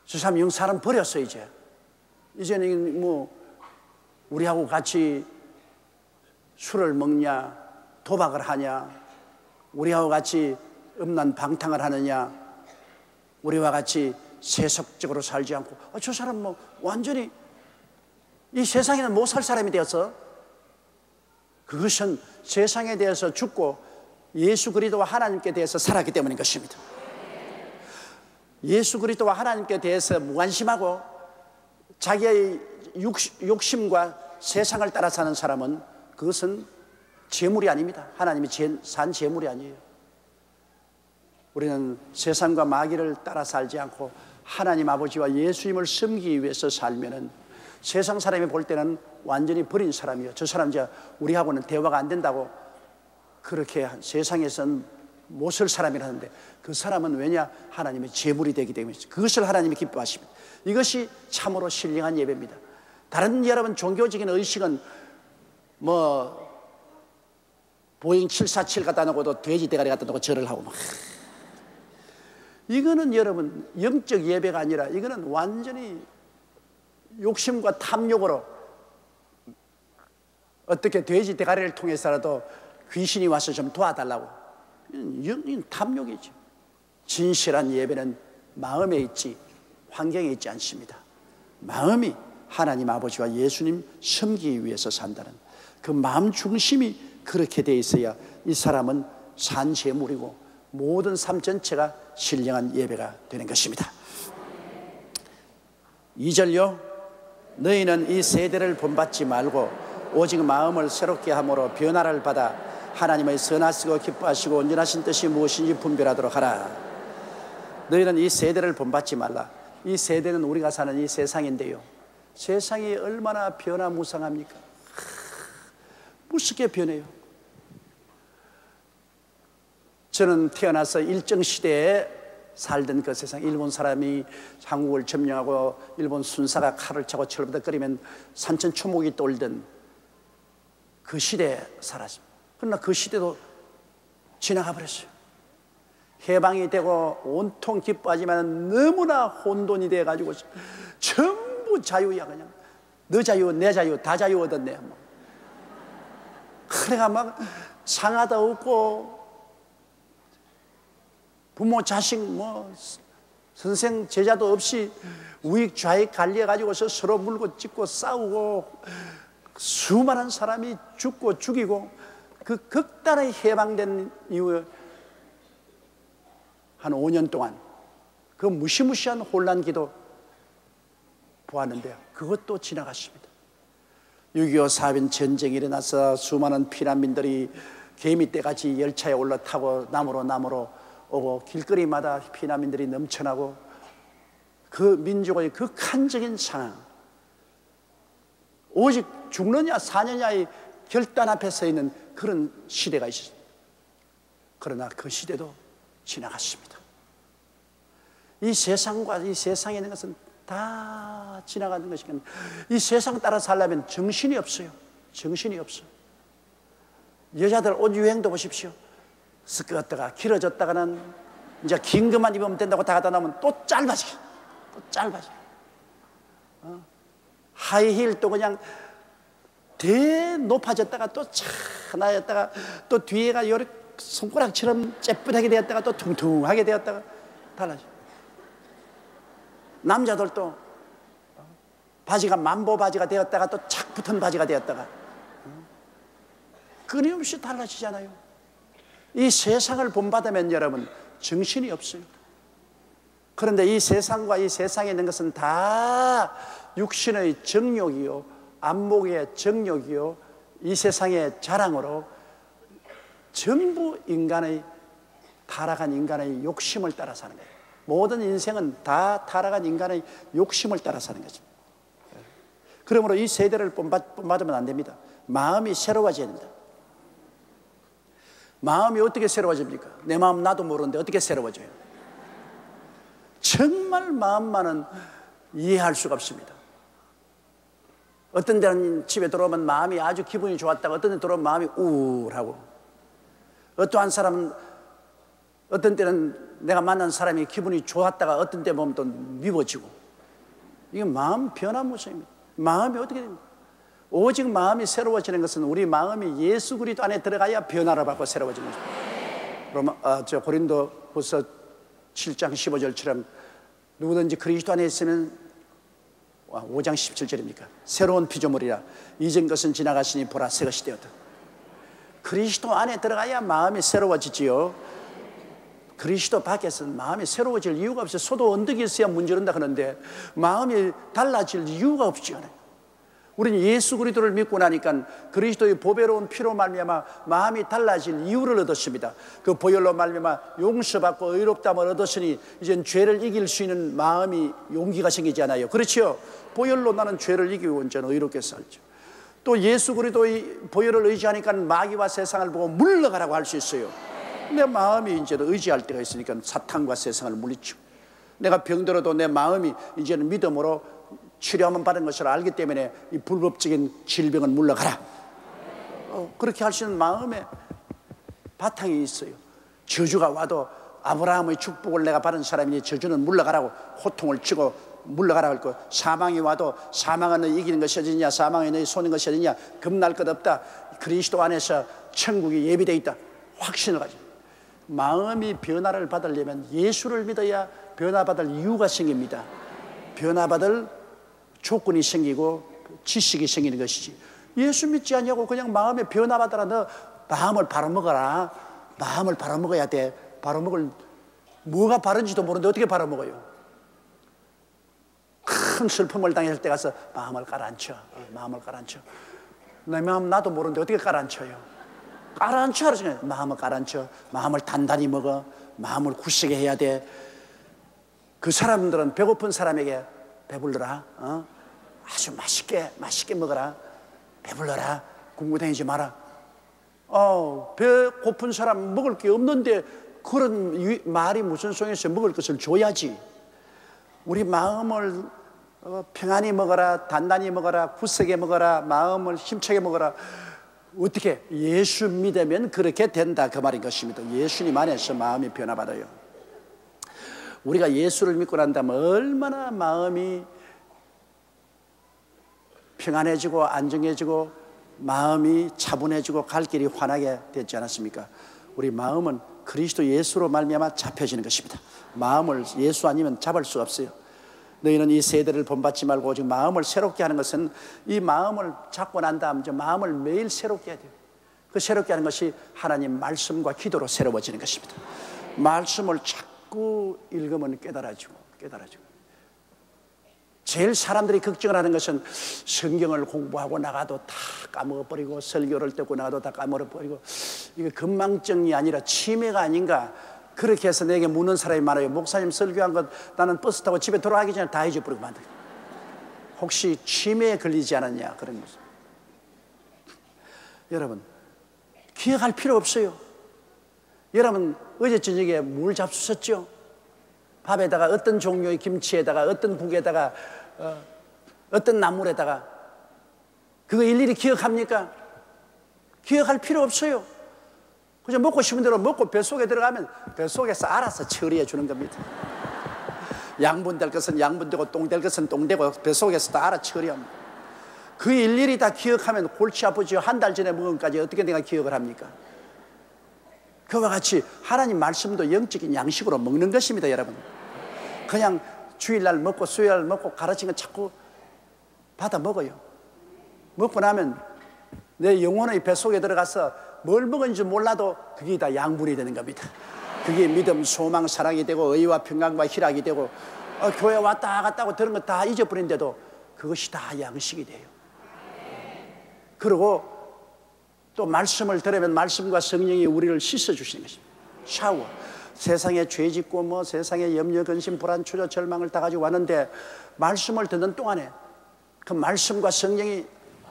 A: 저 사람 영 사람 버렸어. 이제는 뭐 우리하고 같이 술을 먹냐, 도박을 하냐, 우리하고 같이 음란 방탕을 하느냐, 우리와 같이 세속적으로 살지 않고 저 사람 뭐 완전히 이 세상에는 못 살 사람이 되었어. 그것은 세상에 대해서 죽고 예수 그리스도와 하나님께 대해서 살았기 때문인 것입니다. 예수 그리스도와 하나님께 대해서 무관심하고 자기의 욕심과 세상을 따라 사는 사람은 그것은 제물이 아닙니다. 하나님이 산 제물이 아니에요. 우리는 세상과 마귀를 따라 살지 않고 하나님 아버지와 예수님을 섬기기 위해서 살면은 세상 사람이 볼 때는 완전히 버린 사람이에요. 저 사람 이제 우리하고는 대화가 안 된다고 그렇게 세상에서는 못 쓸 사람이라는데, 그 사람은 왜냐? 하나님의 제물이 되기 때문에 그것을 하나님이 기뻐하십니다. 이것이 참으로 신령한 예배입니다. 다른 여러분 종교적인 의식은 뭐 보잉 747 갖다 놓고도 돼지 대가리 갖다 놓고 절을 하고 막, 이거는 여러분 영적 예배가 아니라 이거는 완전히 욕심과 탐욕으로 어떻게 돼지 대가리를 통해서라도 귀신이 와서 좀 도와달라고, 이건 탐욕이죠. 진실한 예배는 마음에 있지 환경에 있지 않습니다. 마음이 하나님 아버지와 예수님 섬기기 위해서 산다는 그 마음 중심이 그렇게 돼 있어야 이 사람은 산 제물이고 모든 삶 전체가 신령한 예배가 되는 것입니다. 2절요. 너희는 이 세대를 본받지 말고 오직 마음을 새롭게 함으로 변화를 받아 하나님의 선하시고 기뻐하시고 온전하신 뜻이 무엇인지 분별하도록 하라. 너희는 이 세대를 본받지 말라. 이 세대는 우리가 사는 이 세상인데요, 세상이 얼마나 변화무쌍합니까? 무섭게 변해요. 저는 태어나서 일정시대에 살던 그 세상, 일본 사람이 한국을 점령하고 일본 순사가 칼을 차고 철부덕거리면 산천초목이 떨던 그 시대에 살았습니다. 그러나 그 시대도 지나가 버렸어요. 해방이 되고 온통 기뻐하지만 너무나 혼돈이 돼가지고 전부 자유야. 그냥 너 자유 내 자유 다 자유 얻었네. 그래가 막 상하다 없고 부모 자식 뭐 선생 제자도 없이 우익 좌익 갈려가지고서 서로 물고 찢고 싸우고 수많은 사람이 죽고 죽이고, 그 극단의 해방된 이후에 한 5년 동안 그 무시무시한 혼란기도 보았는데요, 그것도 지나갔습니다. 6.25 사변 전쟁이 일어나서 수많은 피난민들이 개미떼같이 열차에 올라타고 남으로 오고 길거리마다 피난민들이 넘쳐나고 그 민족의 극한적인 상황, 오직 죽느냐 사느냐의 결단 앞에 서 있는 그런 시대가 있었습니다. 그러나 그 시대도 지나갔습니다. 이 세상과 이 세상에 있는 것은 다 지나가는 것이니까 이 세상 따라 살려면 정신이 없어요. 정신이 없어. 여자들 옷 유행도 보십시오. 스커트가 길어졌다가는 이제 긴 것만 입으면 된다고 다 하다 나면 또 짧아지게, 또 짧아지게. 하이힐 또 그냥 대 높아졌다가 또 차나였다가 또 뒤에가 요렇게 손가락처럼 째뿌하게 되었다가 또 퉁퉁하게 되었다가 달라져. 남자들도 바지가 만보 바지가 되었다가 또 착 붙은 바지가 되었다가 끊임없이 달라지잖아요. 이 세상을 본받으면 여러분 정신이 없어요. 그런데 이 세상과 이 세상에 있는 것은 다 육신의 정욕이요, 안목의 정욕이요, 이 세상의 자랑으로 전부 인간의 타락한 인간의 욕심을 따라 사는 거예요. 모든 인생은 다 타락한 인간의 욕심을 따라 사는 거죠. 그러므로 이 세대를 본받으면 안 됩니다. 마음이 새로워져야 됩니다. 마음이 어떻게 새로워집니까? 내 마음 나도 모르는데 어떻게 새로워져요? 정말 마음만은 이해할 수가 없습니다. 어떤 데는 집에 들어오면 마음이 아주 기분이 좋았다가 어떤 데 들어오면 마음이 우울하고, 어떠한 사람은 어떤 때는 내가 만난 사람이 기분이 좋았다가 어떤 때 보면 또 미워지고, 이게 마음 변화 모습입니다. 마음이 어떻게 됩니까? 오직 마음이 새로워지는 것은 우리 마음이 예수 그리스도 안에 들어가야 변화를 받고 새로워지는 것입니다. 고린도후서 7장 15절처럼 누구든지 그리스도 안에 있으면 5장 17절입니까? 새로운 피조물이라 이전 것은 지나갔으니 보라 새 것이 되었다. 그리스도 안에 들어가야 마음이 새로워지지요. 그리스도 밖에서는 마음이 새로워질 이유가 없어요. 소도 언덕이 있어야 문지른다 하는데 마음이 달라질 이유가 없지 않아요. 우리는 예수 그리스도를 믿고 나니까 그리스도의 보배로운 피로 말미암아 마음이 달라질 이유를 얻었습니다. 그 보혈로 말미암아 용서받고 의롭다함을 얻었으니 이젠 죄를 이길 수 있는 마음이 용기가 생기잖아요. 그렇죠? 보혈로 나는 죄를 이기고 이제는 의롭게 살죠. 또 예수 그리스도의 보혈을 의지하니까 마귀와 세상을 보고 물러가라고 할 수 있어요. 내 마음이 이제는 의지할 때가 있으니까 사탄과 세상을 물리치고, 내가 병들어도 내 마음이 이제는 믿음으로 치료하면 받은 것을 알기 때문에 이 불법적인 질병은 물러가라. 그렇게 할 수 있는 마음의 바탕이 있어요. 저주가 와도 아브라함의 축복을 내가 받은 사람이니 저주는 물러가라고 호통을 치고 물러가라고 했고, 사망이 와도 사망은 너희 이기는 것이 어디냐, 사망이 너희 손인 것이 어디냐, 겁날 것 없다. 그리스도 안에서 천국이 예비되어 있다. 확신을 가지고. 마음이 변화를 받으려면 예수를 믿어야 변화받을 이유가 생깁니다. 변화받을 조건이 생기고 지식이 생기는 것이지, 예수 믿지 않냐고 그냥 마음에 변화받아라. 너 마음을 바로 먹어라. 마음을 바로 먹어야 돼. 바로 먹을 뭐가 바른지도 모르는데 어떻게 바로 먹어요? 큰 슬픔을 당했을 때 가서 마음을 가라앉혀. 마음을 가라앉혀. 내 마음 나도 모르는데 어떻게 가라앉혀요? 가라앉혀 하잖아요. 마음을 가라앉혀. 마음을 단단히 먹어. 마음을 굳세게 해야 돼. 그 사람들은 배고픈 사람에게 배불러라. 아주 맛있게 먹어라. 배불러라. 궁구다니지 마라. 배고픈 사람 먹을 게 없는데 그런 말이 무슨 소용이 있어요? 먹을 것을 줘야지. 우리 마음을 평안히 먹어라. 단단히 먹어라. 굳세게 먹어라. 마음을 힘차게 먹어라. 어떻게? 예수 믿으면 그렇게 된다, 그 말인 것입니다. 예수님 안에서 마음이 변화받아요. 우리가 예수를 믿고 난 다음에 얼마나 마음이 평안해지고 안정해지고 마음이 차분해지고 갈 길이 환하게 되지 않았습니까? 우리 마음은 그리스도 예수로 말미암아 잡혀지는 것입니다. 마음을 예수 아니면 잡을 수 없어요. 너희는 이 세대를 본받지 말고 오직 마음을 새롭게 하는 것은, 이 마음을 잡고 난 다음 마음을 매일 새롭게 해야 돼요. 그 새롭게 하는 것이 하나님 말씀과 기도로 새로워지는 것입니다. 말씀을 자꾸 읽으면 깨달아지고. 제일 사람들이 걱정을 하는 것은 성경을 공부하고 나가도 다 까먹어버리고, 설교를 듣고 나가도 다 까먹어버리고, 이게 건망증이 아니라 치매가 아닌가, 그렇게 해서 내게 묻는 사람이 많아요. 목사님 설교한 것 나는 버스 타고 집에 돌아가기 전에 다 잊어버리고 만다. 혹시 치매에 걸리지 않았냐, 그런 모습. 여러분, 기억할 필요 없어요. 여러분 어제 저녁에 뭘 잡수셨죠? 밥에다가 어떤 종류의 김치에다가 어떤 국에다가 어떤 나물에다가 그거 일일이 기억합니까? 기억할 필요 없어요. 그저 먹고 싶은 대로 먹고 뱃속에 들어가면 뱃속에서 알아서 처리해 주는 겁니다. 양분될 것은 양분되고 똥될 것은 똥되고 뱃속에서 다 알아 처리합니다. 그 일일이 다 기억하면 골치 아프죠. 한 달 전에 먹은 것까지 어떻게 내가 기억을 합니까? 그와 같이 하나님 말씀도 영적인 양식으로 먹는 것입니다, 여러분. 그냥 주일날 먹고 수요일날 먹고 가르친 거 자꾸 받아 먹어요. 먹고 나면 내 영혼의 뱃속에 들어가서 뭘 먹은지 몰라도 그게 다 양분이 되는 겁니다. 그게 믿음, 소망, 사랑이 되고 의와 평강과 희락이 되고 교회 왔다 갔다 하고 들은 거 다 잊어버린데도 그것이 다 양식이 돼요. 그리고 또 말씀을 들으면 말씀과 성령이 우리를 씻어주시는 것입니다. 샤워. 세상에 죄 짓고 뭐 세상에 염려, 근심, 불안, 초조, 절망을 다 가지고 왔는데 말씀을 듣는 동안에 그 말씀과 성령이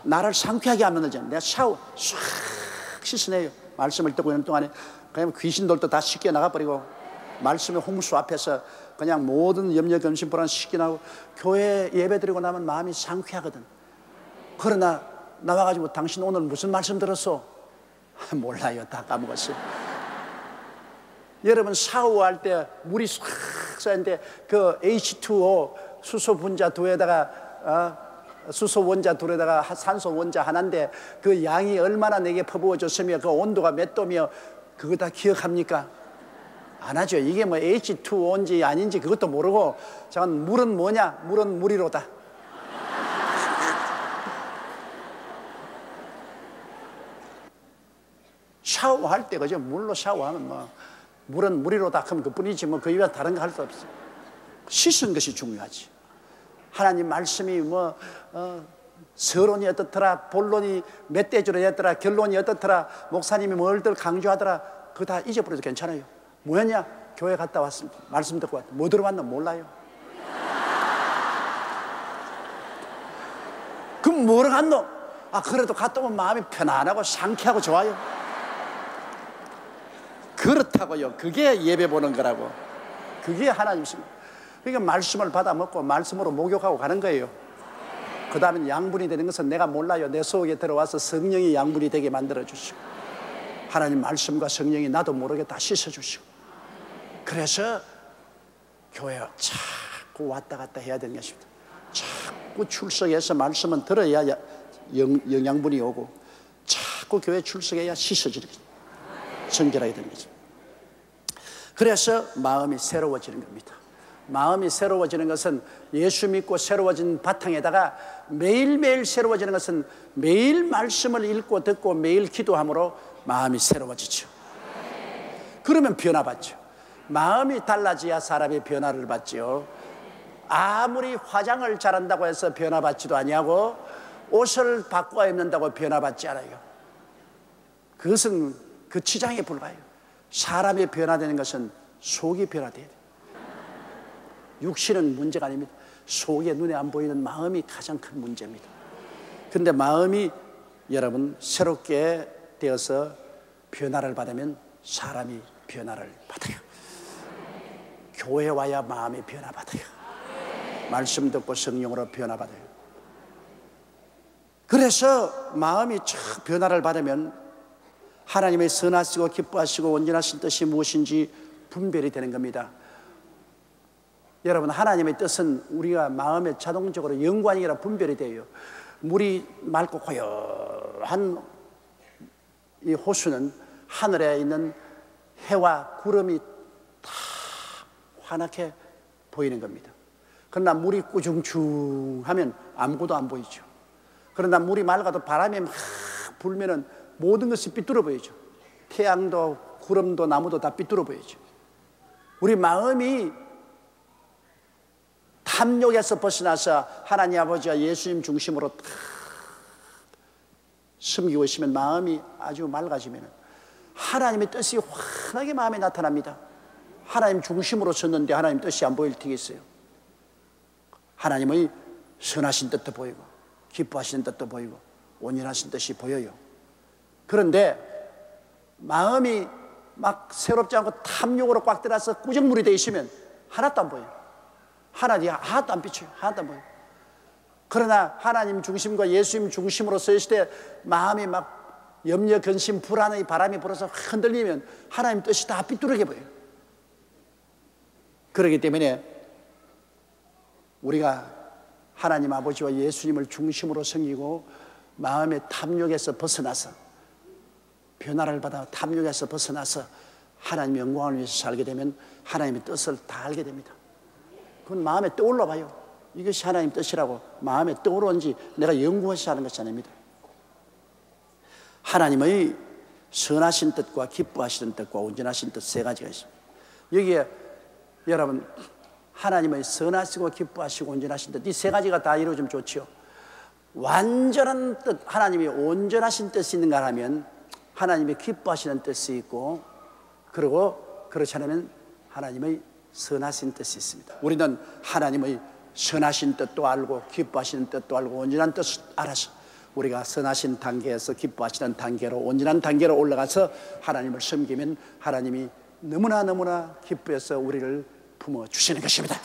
A: 나를 상쾌하게 하면 내가 샤워 싹 씻어내요. 말씀을 듣고 있는 동안에 그냥 귀신들도 다 씻겨 나가버리고 말씀의 홍수 앞에서 그냥 모든 염려, 근심, 불안 씻겨나고 교회 예배 드리고 나면 마음이 상쾌하거든. 그러나 나와가지고 당신 오늘 무슨 말씀 들었어? 몰라요. 다 까먹었어요. 여러분 샤워할 때 물이 싹 쌓이는데 그 H2O 수소 분자 두에다가 수소 원자 둘에다가 산소 원자 하나인데 그 양이 얼마나 내게 퍼부어졌으며 그 온도가 몇 도며 그거 다 기억합니까? 안 하죠. 이게 뭐 H2O인지 아닌지 그것도 모르고 잠깐 물은 뭐냐? 물은 물이로다. 샤워할 때 그죠? 물로 샤워하면 뭐 물은 물이로다 하면 그뿐이지 뭐 그 이외에 다른 거 할 수 없어. 씻은 것이 중요하지. 하나님 말씀이 뭐 서론이 어떻더라, 본론이 멧돼지로였더라, 결론이 어떻더라, 목사님이 뭘들 강조하더라, 그거 다 잊어버려도 괜찮아요. 뭐였냐? 교회 갔다 왔습니다. 말씀 듣고 왔다. 뭐 들어왔나 몰라요. 그럼 뭐로 갔노? 그래도 갔다 오면 마음이 편안하고 상쾌하고 좋아요. 그렇다고요. 그게 예배 보는 거라고. 그게 하나님이십니다. 그러니까 말씀을 받아 먹고 말씀으로 목욕하고 가는 거예요. 그 다음에 양분이 되는 것은 내가 몰라요. 내 속에 들어와서 성령이 양분이 되게 만들어 주시고 하나님 말씀과 성령이 나도 모르게 다 씻어 주시고 그래서 교회에 자꾸 왔다 갔다 해야 되는 것입니다. 자꾸 출석해서 말씀은 들어야 영양분이 오고 자꾸 교회 출석해야 씻어지는 것입니다. 정결하게 되는 것입니다. 그래서 마음이 새로워지는 겁니다. 마음이 새로워지는 것은 예수 믿고 새로워진 바탕에다가 매일매일 새로워지는 것은 매일 말씀을 읽고 듣고 매일 기도함으로 마음이 새로워지죠. 그러면 변화받죠. 마음이 달라져야 사람이 변화를 받죠. 아무리 화장을 잘한다고 해서 변화받지도 아니하고 옷을 바꿔 입는다고 변화받지 않아요. 그것은 그 치장에 불과해요. 사람이 변화되는 것은 속이 변화돼야 돼요. 육신은 문제가 아닙니다. 속에 눈에 안 보이는 마음이 가장 큰 문제입니다. 그런데 마음이 여러분 새롭게 되어서 변화를 받으면 사람이 변화를 받아요. 교회 와야 마음이 변화받아요. 말씀 듣고 성령으로 변화받아요. 그래서 마음이 쫙 변화를 받으면 하나님의 선하시고 기뻐하시고 온전하신 뜻이 무엇인지 분별이 되는 겁니다. 여러분 하나님의 뜻은 우리가 마음에 자동적으로 연관이라 분별이 돼요. 물이 맑고 고요한 이 호수는 하늘에 있는 해와 구름이 다 환하게 보이는 겁니다. 그러나 물이 꾸중충하면 아무것도 안 보이죠. 그러나 물이 맑아도 바람이 막 불면은 모든 것이 삐뚤어 보이죠. 태양도 구름도 나무도 다 삐뚤어 보이죠. 우리 마음이 탐욕에서 벗어나서 하나님 아버지와 예수님 중심으로 탁 섬기고 있으면 마음이 아주 맑아지면 하나님의 뜻이 환하게 마음에 나타납니다. 하나님 중심으로 섰는데 하나님 뜻이 안 보일 테겠어요. 하나님의 선하신 뜻도 보이고 기뻐하시는 뜻도 보이고 온전하신 뜻이 보여요. 그런데 마음이 막 새롭지 않고 탐욕으로 꽉 들어서 꾸정물이 되어 있으면 하나도 안 보여요. 하나도 안 비쳐요. 하나도 안 보여요. 그러나 하나님 중심과 예수님 중심으로 서 있을 때 마음이 막 염려, 근심, 불안의 바람이 불어서 흔들리면 하나님 뜻이 다 삐뚤게 보여요. 그렇기 때문에 우리가 하나님 아버지와 예수님을 중심으로 섬기고 마음의 탐욕에서 벗어나서 변화를 받아 탐욕에서 벗어나서 하나님의 영광을 위해서 살게 되면 하나님의 뜻을 다 알게 됩니다. 그건 마음에 떠올라 봐요. 이것이 하나님 뜻이라고 마음에 떠오르는지 내가 연구해서 하는 것이 아닙니다. 하나님의 선하신 뜻과 기뻐하시는 뜻과 온전하신 뜻 세 가지가 있습니다. 여기에 여러분 하나님의 선하시고 기뻐하시고 온전하신 뜻 이 세 가지가 다 이루어지면 좋지요. 완전한 뜻, 하나님이 온전하신 뜻이 있는가 하면 하나님의 기뻐하시는 뜻이 있고, 그리고 그렇지 않으면 하나님의 선하신 뜻이 있습니다. 우리는 하나님의 선하신 뜻도 알고 기뻐하시는 뜻도 알고 온전한 뜻을 알아서 우리가 선하신 단계에서 기뻐하시는 단계로 온전한 단계로 올라가서 하나님을 섬기면 하나님이 너무나 기뻐해서 우리를 품어주시는 것입니다.